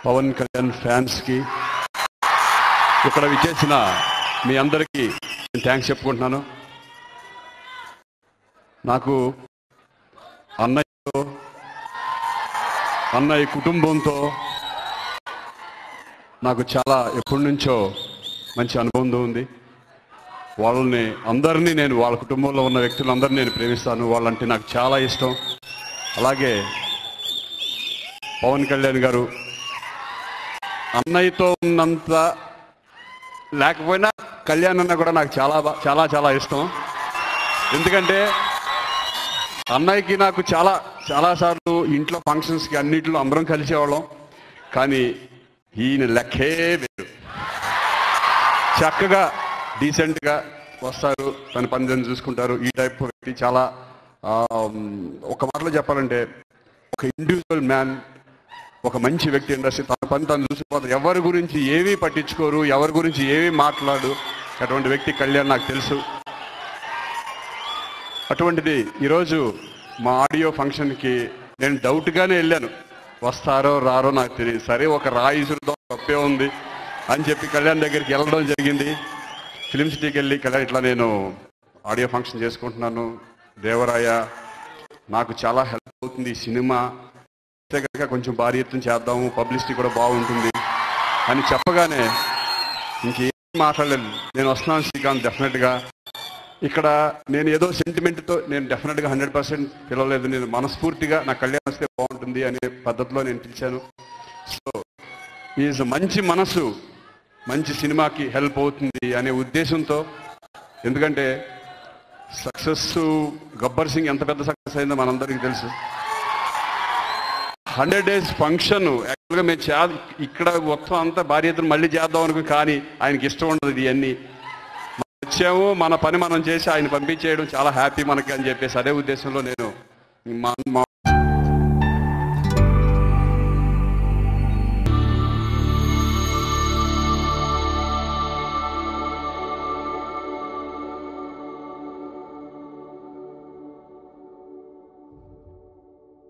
పవన్ కళ్యాణ్ ఫ్యాన్స్కి, ఇక్కడ విచ్చేసిన మీ అందరికీ నేను థ్యాంక్స్ చెప్పుకుంటున్నాను. నాకు అన్నయ్య కుటుంబంతో నాకు చాలా ఎప్పటి నుంచో మంచి అనుబంధం ఉంది. వాళ్ళని అందరినీ నేను, వాళ్ళ కుటుంబంలో ఉన్న వ్యక్తులందరినీ నేను ప్రేమిస్తాను. వాళ్ళంటే నాకు చాలా ఇష్టం. అలాగే పవన్ కళ్యాణ్ గారు అన్నయ్యతో ఉన్నంత లేకపోయినా కళ్యాణ్ అన్న కూడా నాకు చాలా చాలా చాలా ఇష్టం. ఎందుకంటే అన్నయ్యకి నాకు చాలాసార్లు ఇంట్లో ఫంక్షన్స్కి అన్నింటిలో అందరం కలిసేవాళ్ళం. కానీ ఈయన లెక్కే వేరు. చక్కగా డీసెంట్గా వస్తారు, తన పని చూసుకుంటారు. ఈ టైప్ వ్యక్తి చాలా ఒక మాటలో చెప్పాలంటే ఒక ఇండివిజువల్ మ్యాన్, ఒక మంచి వ్యక్తి. ఇండస్ట్రీ తన పని తను చూసిపోతారు. ఎవరి గురించి ఏమీ పట్టించుకోరు, ఎవరి గురించి ఏమీ మాట్లాడు. అటువంటి వ్యక్తి కళ్యాణ్ నాకు తెలుసు. అటువంటిది ఈరోజు మా ఆడియో ఫంక్షన్కి నేను డౌట్గానే వెళ్ళాను, వస్తారో రారో నాకు తెలియదు. సరే ఒక రాయిసురుతో తప్పే ఉంది అని చెప్పి కళ్యాణ్ దగ్గరికి వెళ్ళడం జరిగింది. ఫిలిం సిటీకి వెళ్ళి కళ్యాణ్ ఇట్లా నేను ఆడియో ఫంక్షన్ చేసుకుంటున్నాను, దేవరాయ నాకు చాలా హెల్ప్ అవుతుంది, ఈ సినిమా అయితే కనుక కొంచెం భారీ ఎత్తున చేద్దాము, పబ్లిసిటీ కూడా బాగుంటుంది అని చెప్పగానే ఇంకేం మాట్లాడలేదు. నేను వస్తున్నాను శ్రీకాంత్, డెఫినెట్గా ఇక్కడ నేను ఏదో సెంటిమెంట్తో నేను డెఫినెట్గా 100% పిలవలేదు. నేను మనస్ఫూర్తిగా నా కళ్యాణ్ వస్తే బాగుంటుంది అనే పద్ధతిలో నేను పిలిచాను. సో ఈజ్ మంచి మనసు, మంచి సినిమాకి హెల్ప్ అవుతుంది అనే ఉద్దేశంతో. ఎందుకంటే సక్సెస్ గబ్బర్ సింగ్ ఎంత పెద్ద సక్సెస్ అయిందో మనందరికీ తెలుసు. 100 days ఫంక్షన్ యాక్చువల్గా మేము ఇక్కడ మొత్తం అంతా భారీ ఎత్తున మళ్ళీ చేద్దాం అనుకుని, కానీ ఆయనకి ఇష్టం ఉండదు ఇవన్నీ. వచ్చాము, మన పని మనం చేసి ఆయన పంపించేయడం చాలా హ్యాపీ మనకి అని చెప్పేసి అదే ఉద్దేశంలో నేను మా